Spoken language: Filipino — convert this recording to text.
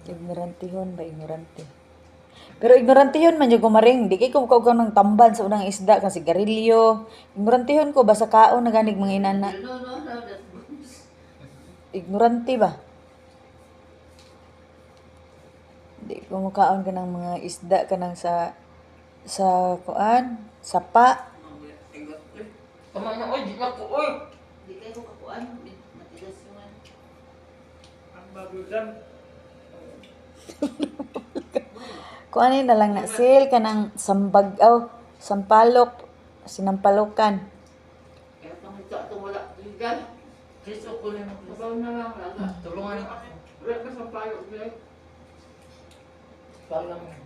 Ignorantihon ba, ignorante. Pero ignorantihon man yung kumaring. Di kay ko kaugaw ng tamban sa unang isda kasi garilyo. Ignorantihon ko basta kaon na ganig mga inana. Ignorante ba? Di ko makaon ka ng mga isda ka ng sa kuan, sapa. Tama na, oy, di na ko, oy. Di kayo kakuan, matigas yung ano. Ang bagulan. Kuan na lang na sale ka ng sambagaw, sampalok, sinampalokan. Kaya pangita ito wala legal. Kiso ko lang. Sabaw na lang, laga. Tulungan ako. Wala ka sa payo, Greg. Palang.